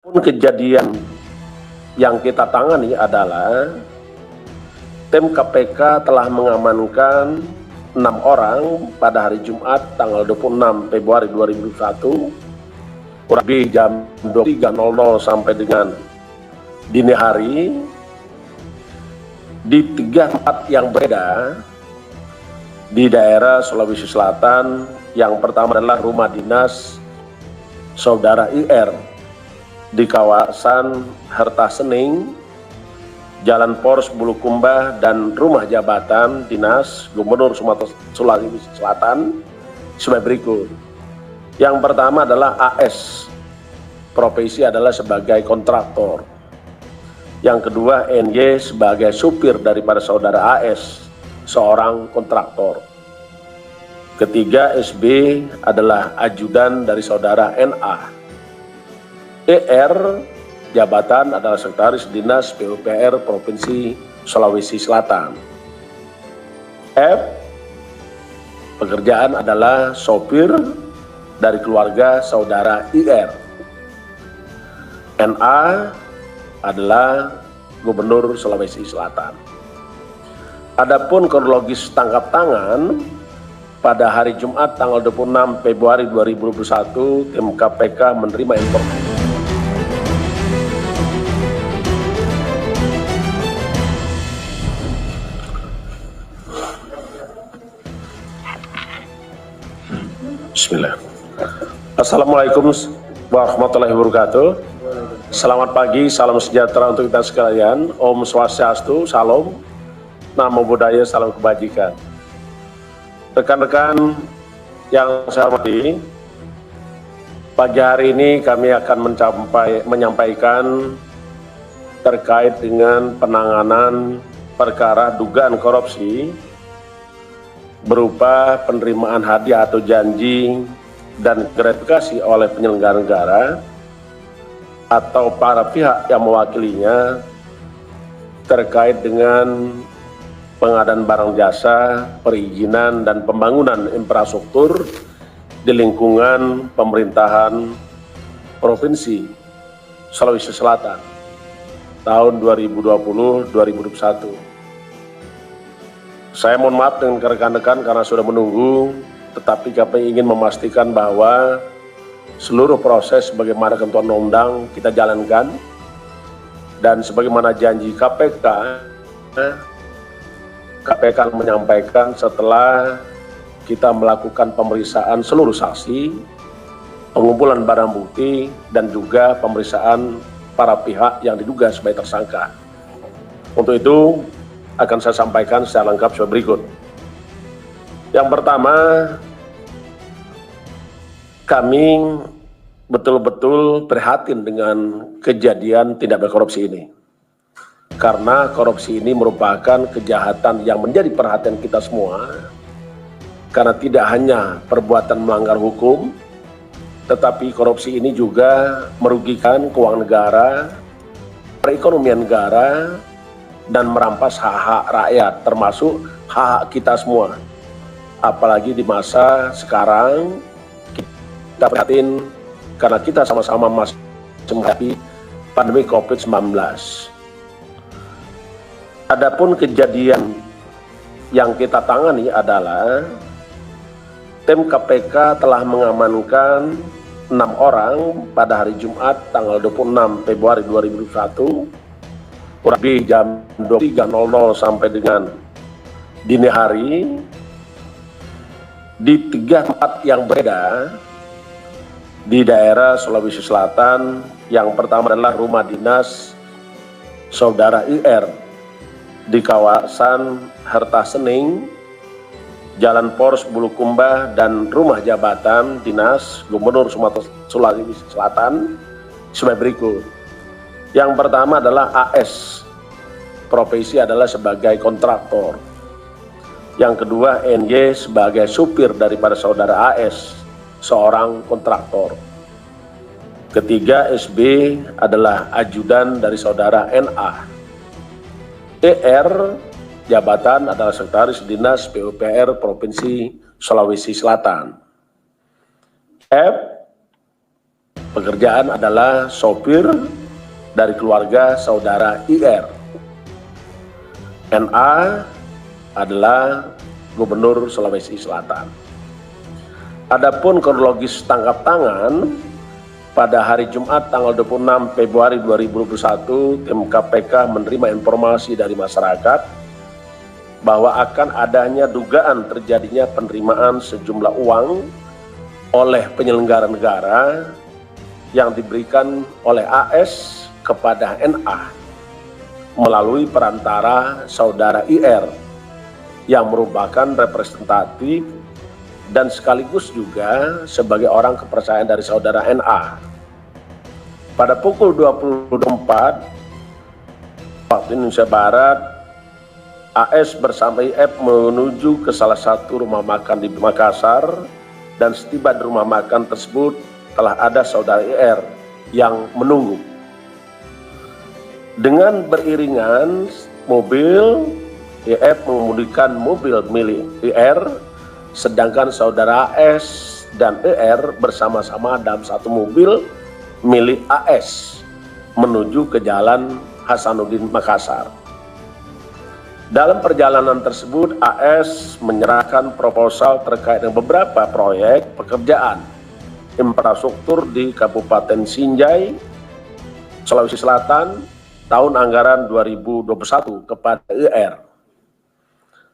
Kejadian yang kita tangani adalah tim KPK telah mengamankan 6 orang pada hari Jumat tanggal 26 Februari 2021 kurang lebih jam 23.00 sampai dengan dini hari di 3 tempat yang berbeda di daerah Sulawesi Selatan. Yang pertama adalah rumah dinas saudara IR di kawasan Herta Sening, Jalan Pors Bulukumba, dan rumah jabatan dinas Gubernur Sumatera Sulawesi Selatan sebagai berikut. Yang pertama adalah AS, profesi adalah sebagai kontraktor. Yang kedua NY sebagai supir daripada saudara AS, seorang kontraktor. Ketiga SB adalah ajudan dari saudara NA. ER jabatan adalah sekretaris dinas PUPR Provinsi Sulawesi Selatan. F pekerjaan adalah sopir dari keluarga saudara IR. NA adalah Gubernur Sulawesi Selatan. Adapun kronologis tangkap tangan pada hari Jumat tanggal 26 Februari 2021, tim KPK menerima informasi Bismillah. Assalamualaikum warahmatullahi wabarakatuh. Selamat pagi, salam sejahtera untuk kita sekalian. Om Swastiastu, Salam, Namo Buddhaya, salam kebajikan. Rekan-rekan yang saya hormati, pagi hari ini kami akan menyampaikan terkait dengan penanganan perkara dugaan korupsi berupa penerimaan hadiah atau janji dan gratifikasi oleh penyelenggara negara atau para pihak yang mewakilinya terkait dengan pengadaan barang jasa, perizinan dan pembangunan infrastruktur di lingkungan pemerintahan Provinsi Sulawesi Selatan tahun 2020-2021. Saya mohon maaf dengan rekan-rekan karena sudah menunggu, tetapi kami ingin memastikan bahwa seluruh proses sebagaimana ketentuan undang kita jalankan, dan sebagaimana janji KPK menyampaikan setelah kita melakukan pemeriksaan seluruh saksi, pengumpulan barang bukti, dan juga pemeriksaan para pihak yang diduga sebagai tersangka. Untuk itu akan saya sampaikan secara lengkap sebagai berikut. Yang pertama, kami betul-betul prihatin dengan kejadian tindak pidana korupsi ini. Karena korupsi ini merupakan kejahatan yang menjadi perhatian kita semua. Karena tidak hanya perbuatan melanggar hukum, tetapi korupsi ini juga merugikan keuangan negara, perekonomian negara, dan merampas hak-hak rakyat, termasuk hak-hak kita semua. Apalagi di masa sekarang kita prihatin karena kita sama-sama masih menghadapi pandemi COVID-19. Adapun kejadian yang kita tangani adalah tim KPK telah mengamankan 6 orang pada hari Jumat tanggal 26 Februari 2021 kurang lebih jam 23.00 sampai dengan dini hari di 3 tempat yang berbeda di daerah Sulawesi Selatan. Yang pertama adalah rumah dinas saudara IR di kawasan Herta Sening, Jalan Pors Bulukumba, dan rumah jabatan dinas Gubernur Sumatera Sulawesi Selatan sebagai berikut. Yang pertama adalah AS, profesi adalah sebagai kontraktor. Yang kedua NY sebagai supir daripada saudara AS, seorang kontraktor. Ketiga SB adalah ajudan dari saudara NA. ER jabatan adalah sekretaris dinas PUPR Provinsi Sulawesi Selatan. F Pekerjaan adalah sopir dari keluarga saudara IR. NA adalah Gubernur Sulawesi Selatan. Adapun kronologis tangkap tangan, pada hari Jumat tanggal 26 Februari 2021, tim KPK menerima informasi dari masyarakat bahwa akan adanya dugaan terjadinya penerimaan sejumlah uang oleh penyelenggara negara yang diberikan oleh AS kepada NA melalui perantara saudara IR yang merupakan representatif dan sekaligus juga sebagai orang kepercayaan dari saudara NA. Pada pukul 24 waktu Indonesia Barat, AS bersama IF menuju ke salah satu rumah makan di Makassar, dan setiba di rumah makan tersebut telah ada saudara IR yang menunggu. Dengan beriringan mobil, IF mengemudikan mobil milik IR, sedangkan saudara AS dan IR bersama-sama dalam satu mobil milik AS menuju ke Jalan Hasanuddin Makassar. Dalam perjalanan tersebut, AS menyerahkan proposal terkait dengan beberapa proyek pekerjaan infrastruktur di Kabupaten Sinjai, Sulawesi Selatan, tahun anggaran 2021 kepada IR.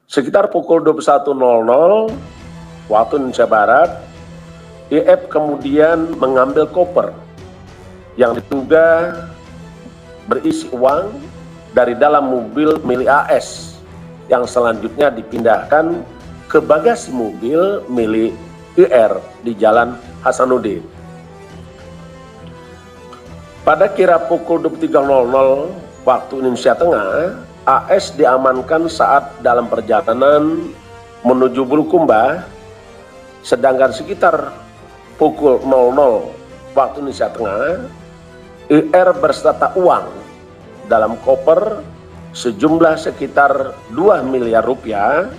Sekitar pukul 21.00 waktu Indonesia Barat, IF kemudian mengambil koper yang diduga berisi uang dari dalam mobil milik AS yang selanjutnya dipindahkan ke bagasi mobil milik IR di Jalan Hasanuddin. Pada kira pukul 23.00 waktu Indonesia Tengah, AS diamankan saat dalam perjalanan menuju Bulukumba, sedangkan sekitar pukul 00 waktu Indonesia Tengah, IR berserta uang dalam koper sejumlah sekitar 2 miliar rupiah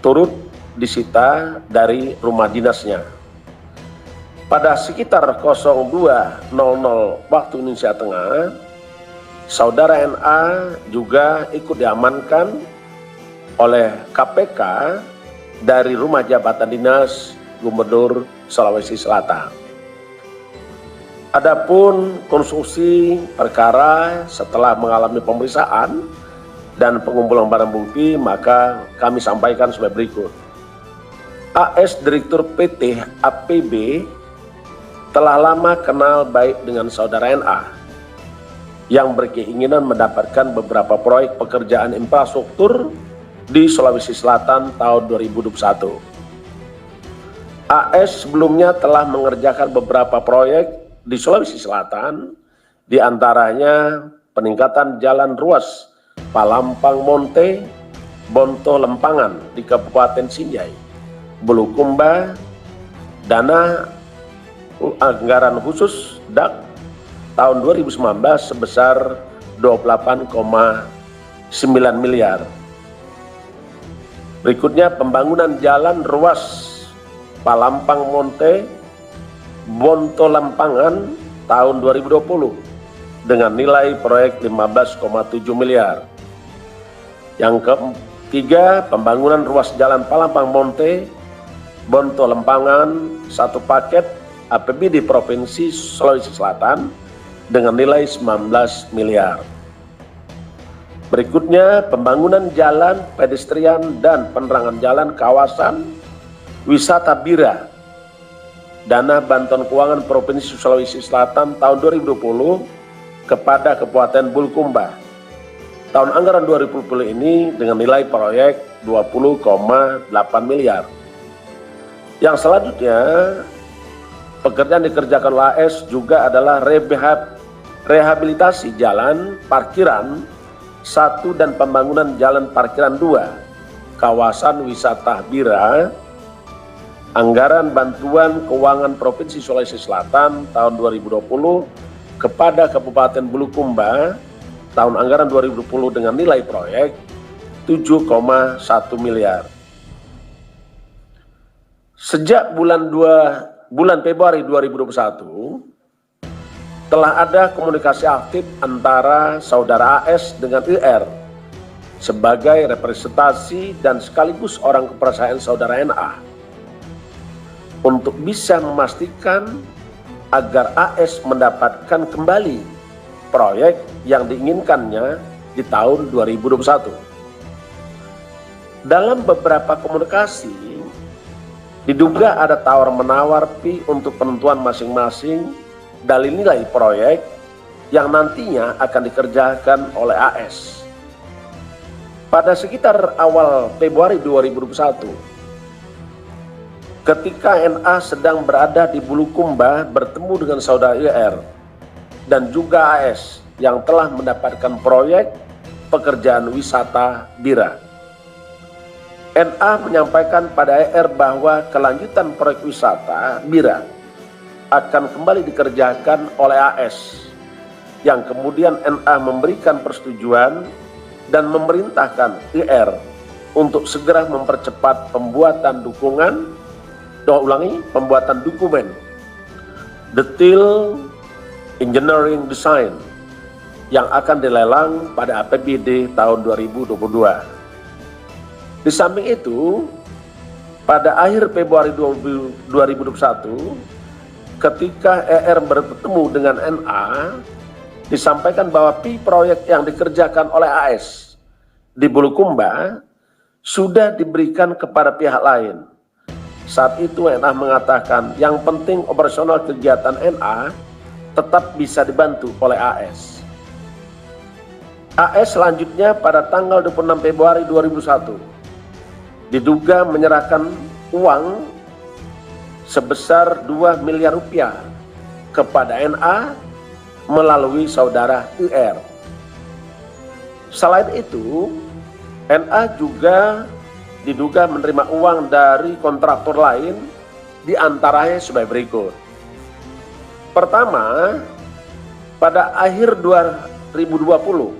turut disita dari rumah dinasnya. Pada sekitar 02.00 waktu Indonesia Tengah, saudara NA juga ikut diamankan oleh KPK dari rumah jabatan dinas Gubernur Sulawesi Selatan. Adapun konstruksi perkara setelah mengalami pemeriksaan dan pengumpulan barang bukti, maka kami sampaikan sebagai berikut. AS Direktur PT APB telah lama kenal baik dengan saudara NA yang berkeinginan mendapatkan beberapa proyek pekerjaan infrastruktur di Sulawesi Selatan tahun 2021. AS sebelumnya telah mengerjakan beberapa proyek di Sulawesi Selatan, diantaranya peningkatan jalan ruas Palampang Monte, Bonto Lempangan di Kabupaten Sinjai, Bulukumba, dana anggaran khusus DAK tahun 2019 sebesar 28,9 miliar. Berikutnya pembangunan jalan ruas Palampang Monte, Bonto Lempangan tahun 2020 dengan nilai proyek 15,7 miliar. Yang ketiga, pembangunan ruas jalan Palampang Monte, Bonto Lempangan, satu paket APBD Provinsi Sulawesi Selatan dengan nilai 19 miliar. Berikutnya, pembangunan jalan pedestrian dan penerangan jalan kawasan wisata Bira, dana bantuan keuangan Provinsi Sulawesi Selatan tahun 2020 kepada Kabupaten Bulukumba. Tahun anggaran 2020 ini dengan nilai proyek 20,8 miliar. Yang selanjutnya, pekerjaan dikerjakan oleh AS juga adalah rehabilitasi jalan parkiran 1 dan pembangunan jalan parkiran 2, kawasan wisata Bira, anggaran bantuan keuangan Provinsi Sulawesi Selatan tahun 2020 kepada Kabupaten Bulukumba tahun anggaran 2020 dengan nilai proyek 7,1 miliar. Sejak bulan Februari 2021, telah ada komunikasi aktif antara saudara AS dengan IR sebagai representasi dan sekaligus orang kepercayaan saudara NA untuk bisa memastikan agar AS mendapatkan kembali proyek yang diinginkannya di tahun 2021. Dalam beberapa komunikasi, diduga ada tawar-menawar fee untuk penentuan masing-masing dalil nilai proyek yang nantinya akan dikerjakan oleh AS. Pada sekitar awal Februari 2021, ketika NA sedang berada di Bulukumba bertemu dengan saudara IR dan juga AS yang telah mendapatkan proyek pekerjaan wisata Bira. NA menyampaikan pada IR bahwa kelanjutan proyek wisata Bira akan kembali dikerjakan oleh AS, yang kemudian NA memberikan persetujuan dan memerintahkan IR untuk segera mempercepat pembuatan pembuatan dokumen detail engineering design yang akan dilelang pada APBD tahun 2022. Di samping itu, pada akhir Februari 2021, ketika ER bertemu dengan NA, disampaikan bahwa fee proyek yang dikerjakan oleh AS di Bulukumba sudah diberikan kepada pihak lain. Saat itu NA mengatakan yang penting operasional kegiatan NA tetap bisa dibantu oleh AS. AS selanjutnya pada tanggal 26 Februari 2001 diduga menyerahkan uang sebesar 2 miliar rupiah kepada NA melalui saudara IR. Selain itu, NA juga diduga menerima uang dari kontraktor lain, diantaranya sebagai berikut. Pertama, pada akhir 2020,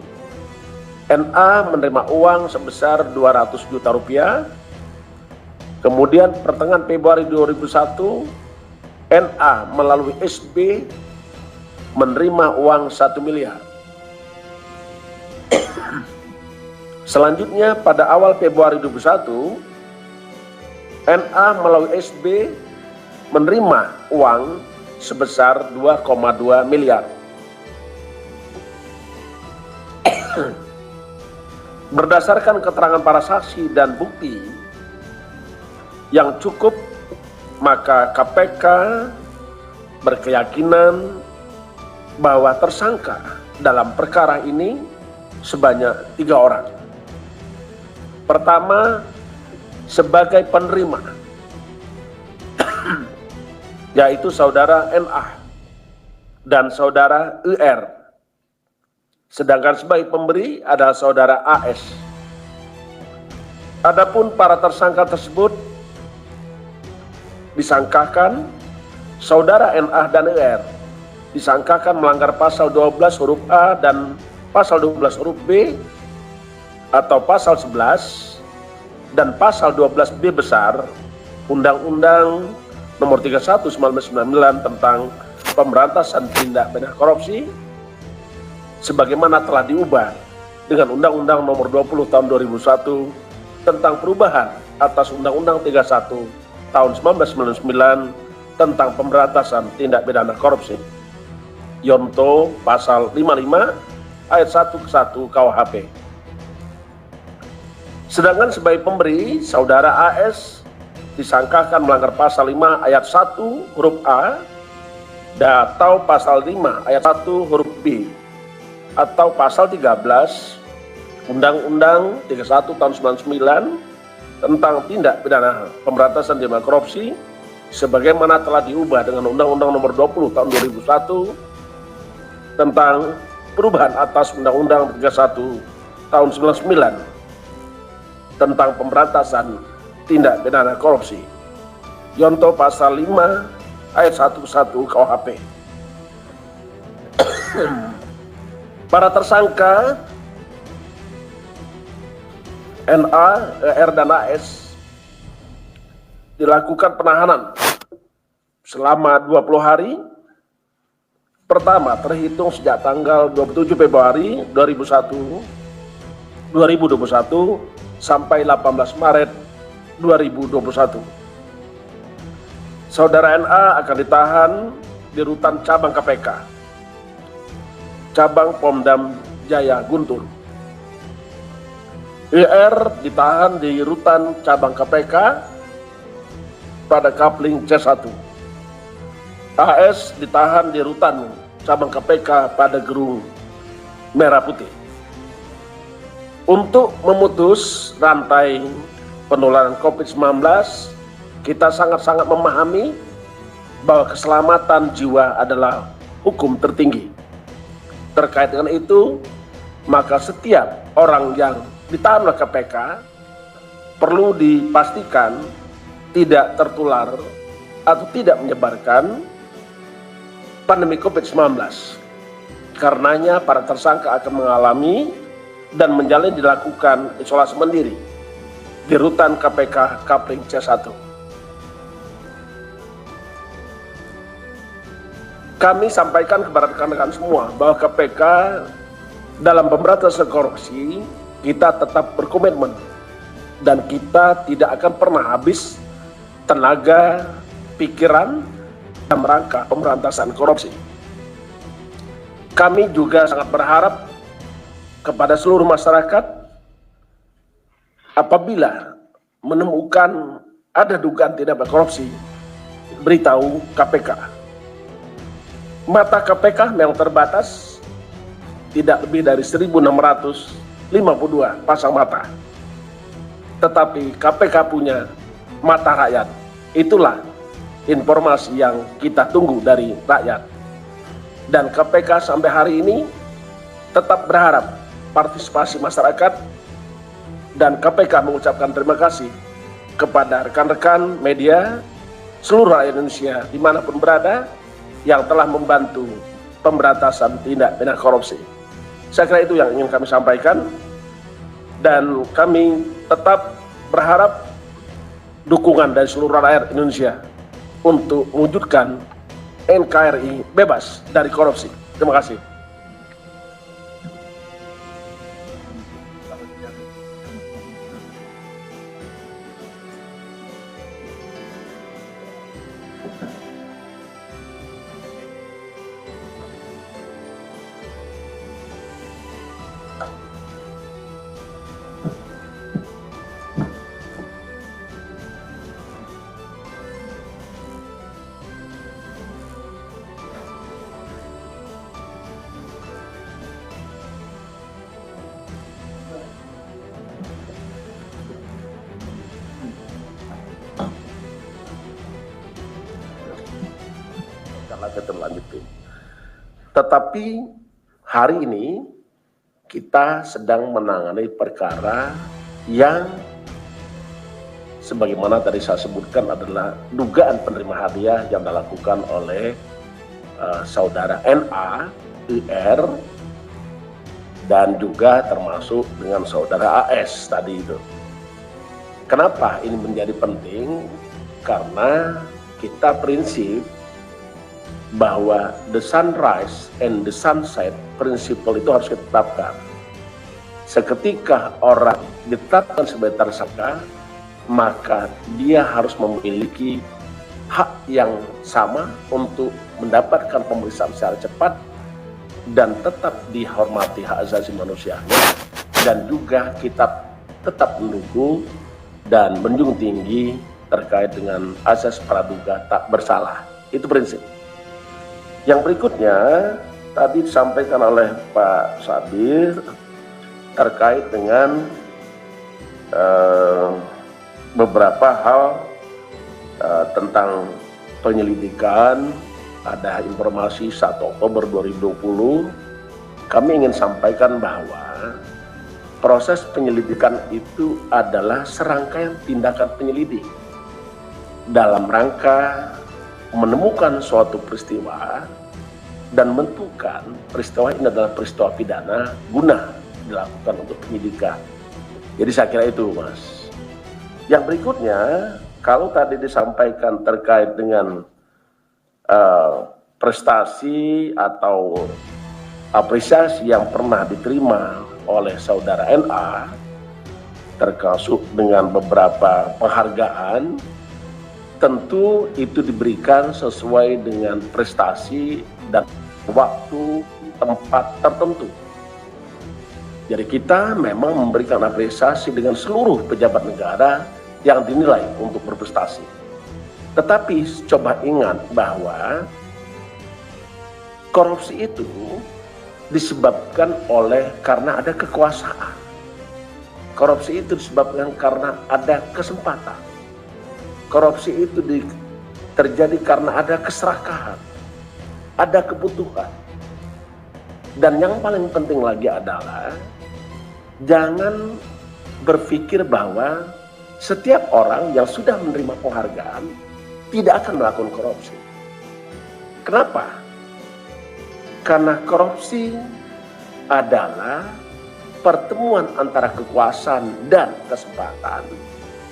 NA menerima uang sebesar 200 juta rupiah. Kemudian pertengahan Februari 2001, NA melalui SB menerima uang 1 miliar. Selanjutnya pada awal Februari 2021, NA melalui SB menerima uang sebesar 2,2 miliar. Berdasarkan keterangan para saksi dan bukti yang cukup, maka KPK berkeyakinan bahwa tersangka dalam perkara ini sebanyak 3 orang. Pertama, sebagai penerima, yaitu saudara NA dan saudara IR. Sedangkan sebagai pemberi adalah saudara AS. Adapun para tersangka tersebut disangkakan saudara NA dan IR disangkakan melanggar pasal 12 huruf A dan pasal 12 huruf B atau pasal 11 dan pasal 12B besar Undang-Undang Nomor 31 1999 tentang Pemberantasan Tindak Pidana Korupsi sebagaimana telah diubah dengan Undang-Undang Nomor 20 Tahun 2001 tentang perubahan atas Undang-Undang 31 Tahun 1999 tentang Pemberantasan Tindak Pidana Korupsi. Yonto pasal 55 ayat 1 ke 1 KUHP. Sedangkan sebagai pemberi, saudara AS disangkakan melanggar pasal 5 ayat 1 huruf A atau pasal 5 ayat 1 huruf B atau pasal 13 Undang-Undang 31 tahun 99 tentang tindak pidana pemberantasan tindak pidana korupsi sebagaimana telah diubah dengan Undang-Undang Nomor 20 tahun 2001 tentang perubahan atas Undang-Undang 31 tahun 99 tentang pemberantasan tindak pidana korupsi. Yonto pasal 5 ayat 1 ke 1 KUHP. Para tersangka NA, ER dan AS dilakukan penahanan selama 20 hari Pertama, terhitung sejak tanggal 27 Februari 2021 sampai 18 Maret 2021. Saudara NA akan ditahan di rutan cabang KPK, cabang Pondam Jaya Guntur. IR ditahan di rutan cabang KPK pada Kapling C1. AS ditahan di rutan cabang KPK pada Gerung Merah Putih. Untuk memutus rantai penularan COVID-19, kita sangat-sangat memahami bahwa keselamatan jiwa adalah hukum tertinggi. Terkait dengan itu, maka setiap orang yang ditahan oleh KPK perlu dipastikan tidak tertular atau tidak menyebarkan pandemi COVID-19. Karenanya para tersangka akan mengalami dan menjalani dilakukan isolasi mandiri di rutan KPK Kapling C1. Kami sampaikan kepada rekan-rekan semua bahwa KPK dalam pemberantasan korupsi kita tetap berkomitmen dan kita tidak akan pernah habis tenaga, pikiran dalam rangka pemberantasan korupsi. Kami juga sangat berharap kepada seluruh masyarakat apabila menemukan ada dugaan tindak pidana korupsi, beritahu KPK. Mata KPK memang terbatas, tidak lebih dari 1.652 pasang mata. Tetapi KPK punya mata rakyat. Itulah informasi yang kita tunggu dari rakyat. Dan KPK sampai hari ini tetap berharap partisipasi masyarakat, dan KPK mengucapkan terima kasih kepada rekan-rekan media seluruh rakyat Indonesia dimanapun berada yang telah membantu pemberantasan tindak pidana korupsi. Saya kira itu yang ingin kami sampaikan, dan kami tetap berharap dukungan dari seluruh rakyat Indonesia untuk mewujudkan NKRI bebas dari korupsi. Terima kasih. Tetapi hari ini kita sedang menangani perkara yang sebagaimana tadi saya sebutkan adalah dugaan penerima hadiah yang dilakukan oleh saudara NA, IR, dan juga termasuk dengan saudara AS tadi itu. Kenapa ini menjadi penting? Karena kita prinsip bahwa the sunrise and the sunset prinsipal itu harus ditetapkan. Seketika orang ditetapkan sebagai tersangka, maka dia harus memiliki hak yang sama untuk mendapatkan pemeriksaan secara cepat dan tetap dihormati hak asasi manusianya, dan juga kita tetap mendukung dan menjunjung tinggi terkait dengan asas praduga tak bersalah. Itu prinsip. Yang berikutnya tadi disampaikan oleh Pak Sabir terkait dengan beberapa hal tentang penyelidikan. Ada informasi 1 Oktober 2020. Kami ingin sampaikan bahwa proses penyelidikan itu adalah serangkaian tindakan penyelidik dalam rangka menemukan suatu peristiwa dan menentukan peristiwa ini adalah peristiwa pidana guna dilakukan untuk penyidikan. Jadi saya kira itu, Mas. Yang berikutnya, kalau tadi disampaikan terkait dengan prestasi atau apresiasi yang pernah diterima oleh saudara NA, termasuk dengan beberapa penghargaan, tentu itu diberikan sesuai dengan prestasi dan waktu tempat tertentu. Jadi kita memang memberikan apresiasi dengan seluruh pejabat negara yang dinilai untuk berprestasi. Tetapi coba ingat bahwa korupsi itu disebabkan karena ada kekuasaan. Korupsi itu disebabkan karena ada kesempatan. Korupsi itu terjadi karena ada keserakahan, ada kebutuhan. Dan yang paling penting lagi adalah jangan berpikir bahwa setiap orang yang sudah menerima penghargaan tidak akan melakukan korupsi. Kenapa? Karena korupsi adalah pertemuan antara kekuasaan dan kesempatan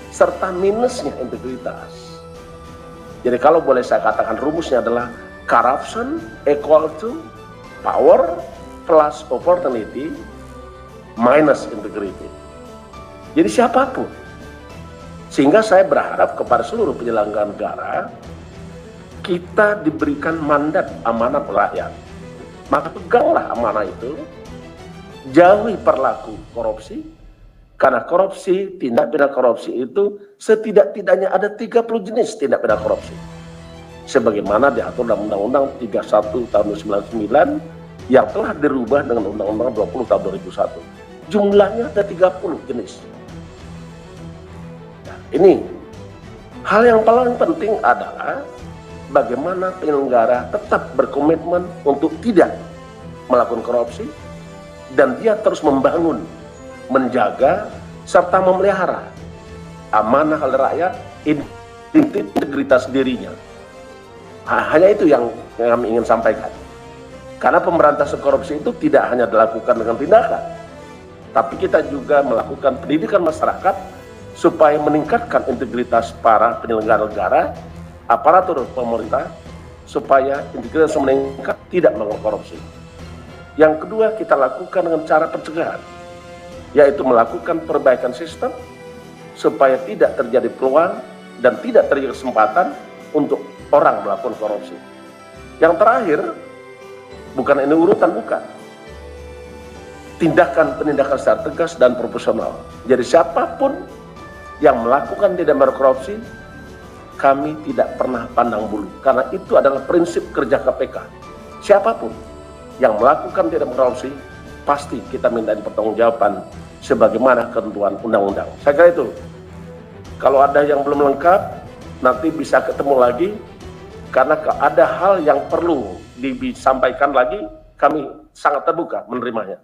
serta minusnya integritas. Jadi kalau boleh saya katakan rumusnya adalah corruption equal to power plus opportunity minus integrity. Jadi siapapun. Sehingga saya berharap kepada seluruh penyelenggara negara kita diberikan mandat amanat rakyat. Maka peganglah amanah itu, jauhi perilaku korupsi, karena korupsi, tindak pidana korupsi itu setidak-tidaknya ada 30 jenis tindak pidana korupsi. Sebagaimana diatur dalam Undang-Undang 31 tahun 1999 yang telah dirubah dengan Undang-Undang 20 tahun 2001. Jumlahnya ada 30 jenis. Nah, ini hal yang paling penting adalah bagaimana penyelenggara tetap berkomitmen untuk tidak melakukan korupsi dan dia terus membangun, menjaga, serta memelihara amanah rakyat, integritas dirinya. Hanya itu yang kami ingin sampaikan. Karena pemberantasan korupsi itu tidak hanya dilakukan dengan tindakan, tapi kita juga melakukan pendidikan masyarakat supaya meningkatkan integritas para penyelenggara negara, aparatur pemerintah, supaya integritas meningkat, tidak melakukan korupsi. Yang kedua, kita lakukan dengan cara pencegahan, yaitu melakukan perbaikan sistem supaya tidak terjadi peluang dan tidak terjadi kesempatan untuk orang melakukan korupsi. Yang terakhir, bukan ini urutan, bukan. Tindakan-penindakan secara tegas dan proporsional. Jadi siapapun yang melakukan tidak berkorupsi, kami tidak pernah pandang bulu, karena itu adalah prinsip kerja KPK. Siapapun yang melakukan tidak berkorupsi, pasti kita mintain pertanggungjawaban sebagaimana ketentuan undang-undang. Saya kira itu. Kalau ada yang belum lengkap, nanti bisa ketemu lagi, karena ada hal yang perlu disampaikan lagi, kami sangat terbuka menerimanya.